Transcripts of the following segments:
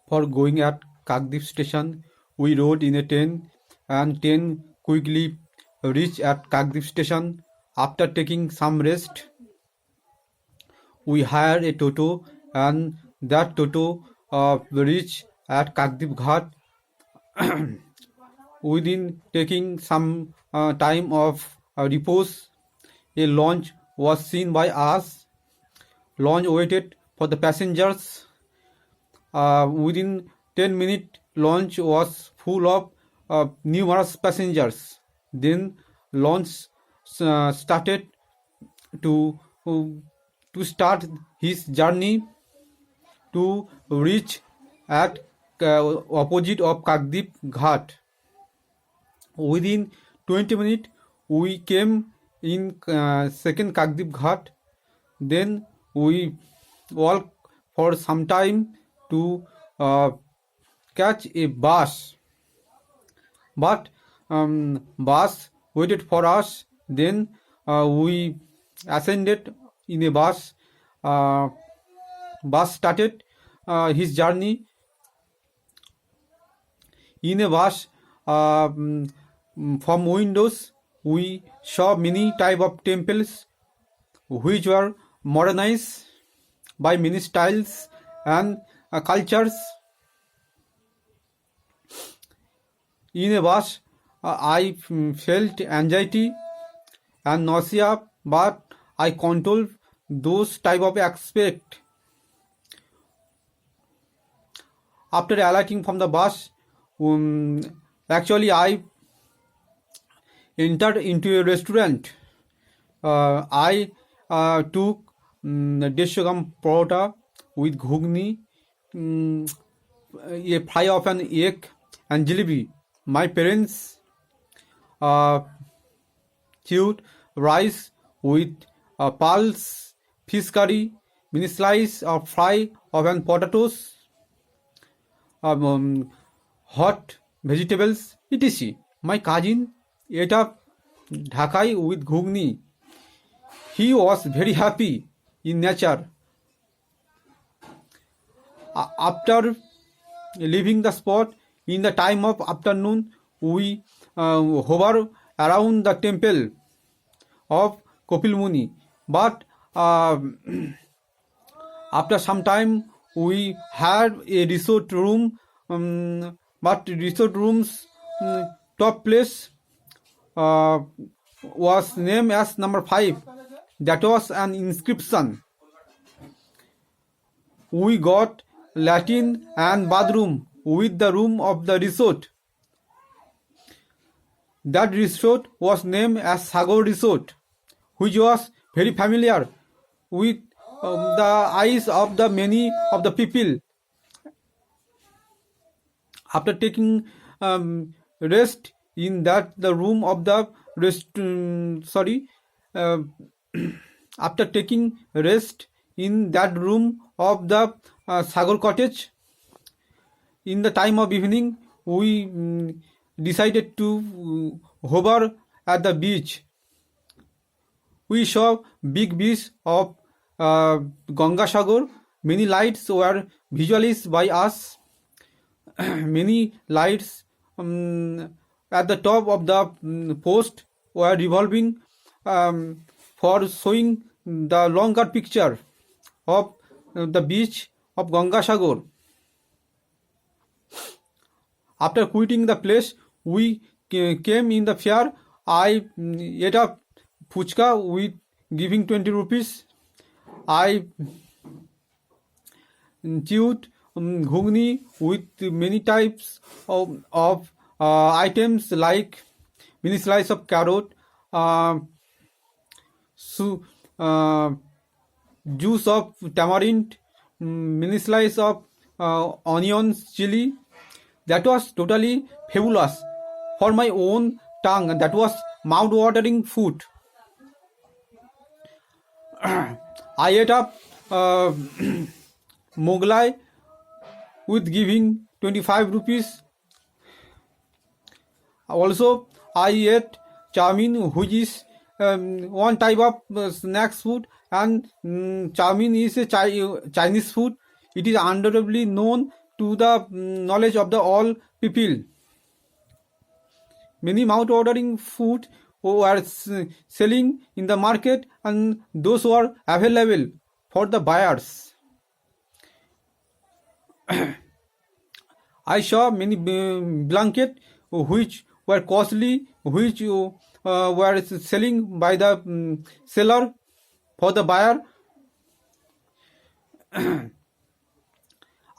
For going at Kakdip station, we rode in a train and train quickly reached at Kakdip station. After taking some rest, we hired a toto and that toto reached at Kakdip Ghat. Within taking some time of repose, a launch was seen by us. Launch waited for the passengers. Within 10 minutes, launch was full of numerous passengers. Then launch started to to start his journey to reach at opposite of Kakdip Ghat. Within 20 minutes, we came in second Kakdip Ghat. Then we walked for some time to catch a bus. But bus waited for us. Then we ascended in a bus. Bus started his journey. In a bus, from windows, we saw many type of temples which were modernized by many styles and cultures. In a bus, I felt anxiety and nausea, but I controlled those type of aspect. After alighting from the bus, actually I entered into a restaurant. I took 150 gram parota with ghugni, a fry of an egg and jalebi. My parents chewed rice with pulse, fish curry, mini slice or fry of an potatoes, hot vegetables, etc. My cousin ate up Dhakai with ghugni. He was very happy in nature. After leaving the spot in the time of afternoon, we hover around the temple of Kopil Muni. But after some time, we had a resort room, but resort room's top place was named as number 5. That was an inscription. We got Latin and bathroom with the room of the resort. That resort was named as Sagar Resort, which was very familiar with the eyes of the many of the people. After taking rest in that the room of the after taking rest in that room of the Sagar cottage, in the time of evening, we decided to hover at the beach. We saw big beach of Ganga Sagar. Many lights were visualized by us. Many lights at the top of the post were revolving for showing the longer picture of the beach of Ganga Sagar. After quitting the place, we came in the fair. I ate up fuchka with giving 20 rupees. I chewed ghugni with many types of items like mini slice of carrot, juice of tamarind, mini slice of onions, chili. That was totally fabulous. For my own tongue, that was mouth-watering food. I ate up Moglai with giving 25 rupees. Also, I ate chowmin, which is one type of snacks food, and chowmin is a Chinese food. It is undoubtedly known to the knowledge of the all people. Many mouth-watering food were selling in the market, and those were available for the buyers. I saw many blankets which were costly, which were selling by the seller for the buyer.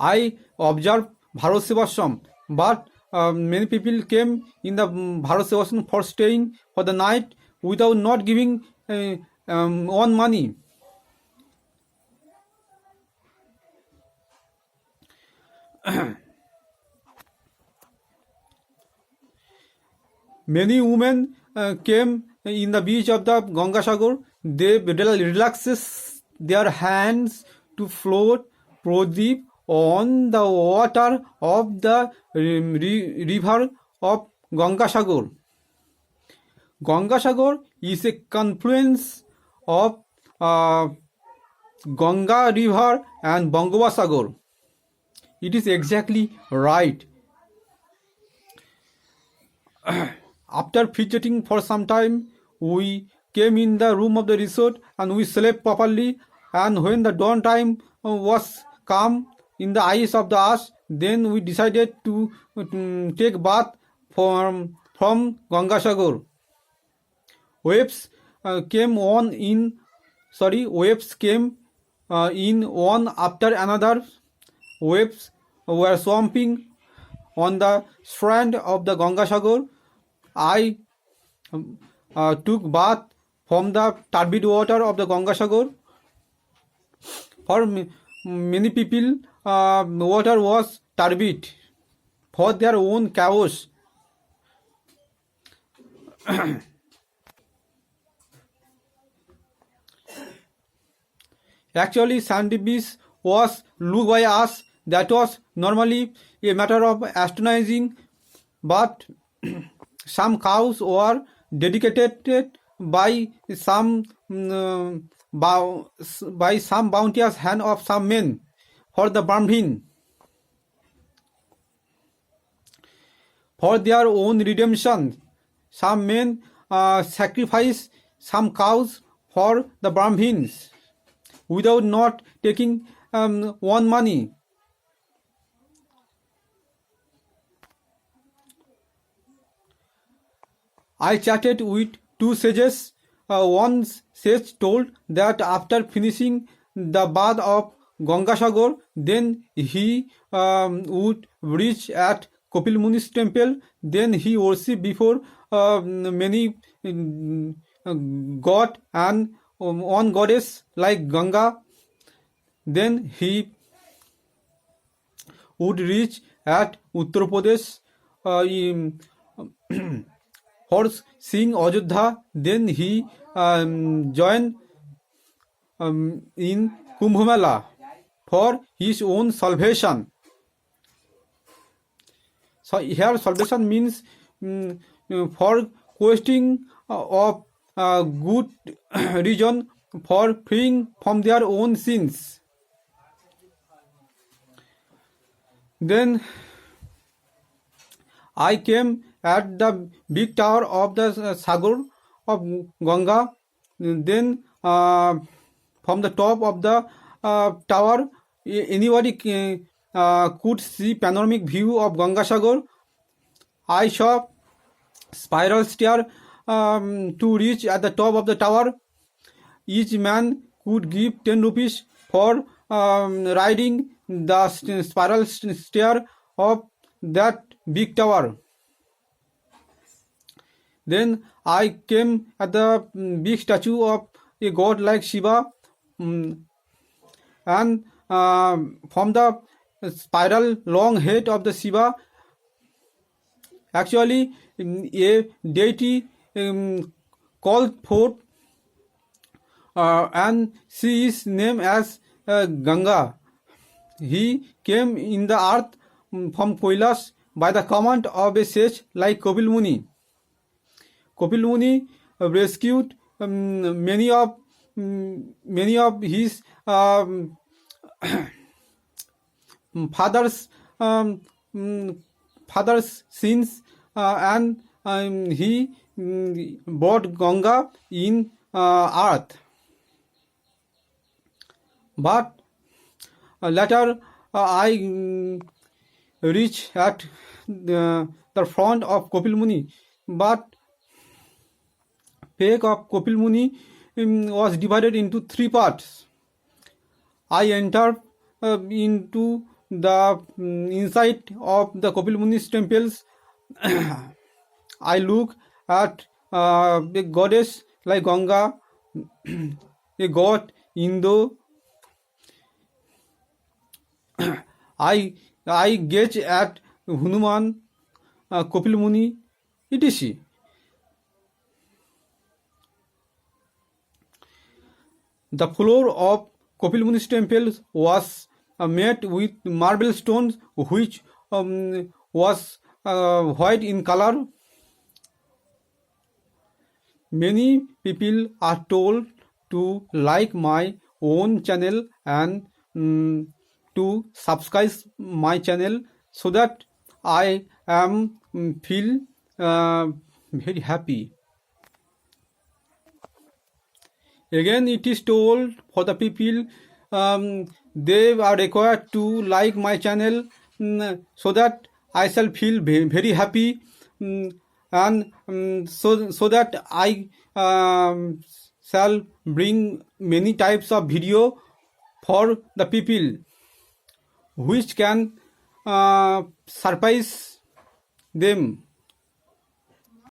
I observed Bharat Sevashram, but many people came in the Bharat Sevashram for staying for the night without not giving one money. Many women came in the beach of the Gangasagar. They relaxes their hands to float Pradeep on the water of the river of Gangasagar. Gangasagar is a confluence of Ganga river and Bangopasagar. It is exactly right. After fidgeting for some time, we came in the room of the resort and we slept properly. And when the dawn time was come in the eyes of the ash, then we decided to take bath from Gangasagar. Waves came in one after another. Waves were swamping on the strand of the Gangasagar. I took bath from the turbid water of the Gangasagar. For many people, water was turbid for their own chaos. Actually, sandy beach was looked by us. That was normally a matter of astonishing, but some cows were dedicated by some bounteous hand of some men for the Brahmin, for their own redemption. Some men sacrifice some cows for the Brahmins without not taking one money. I chatted with two sages. One sage told that after finishing the bath of Gangasagar, then he would reach at Kapil Muni's temple. Then he worshipped before many god and one goddess like Ganga. Then he would reach at Uttar Pradesh for seeing Ajodhya. Then he joined in Kumbh Mela for his own salvation. So here salvation means for questing of good reason for freeing from their own sins. Then I came at the big tower of the Sagar of Ganga. Then from the top of the tower, anybody could see panoramic view of Gangasagar. I saw spiral stair to reach at the top of the tower. Each man could give 10 rupees for riding the spiral stair of that big tower. Then I came at the big statue of a god like Shiva, and from the spiral long head of the Shiva, actually a deity called forth, and she is named as Ganga. He came in the earth from Kailash by the command of a sage like Kapil Muni. Kapil Muni rescued many of his father's father's sins, and he brought Ganga in earth. But later I reach at the front of Kopil Muni, but Pek of Kopil Muni was divided into three parts. I enter into the inside of the Kopil Muni's temples. I look at a goddess like Ganga, a god Indo. I gauge at Hanuman, Kopil Muni, etc. The floor of Kopil Muni's temple was made with marble stones, which was white in color. Many people are told to like my own channel and to subscribe my channel, so that I am feel very happy. Again, it is told for the people they are required to like my channel, so that I shall feel very happy, and so that I shall bring many types of video for the people, which can surprise them.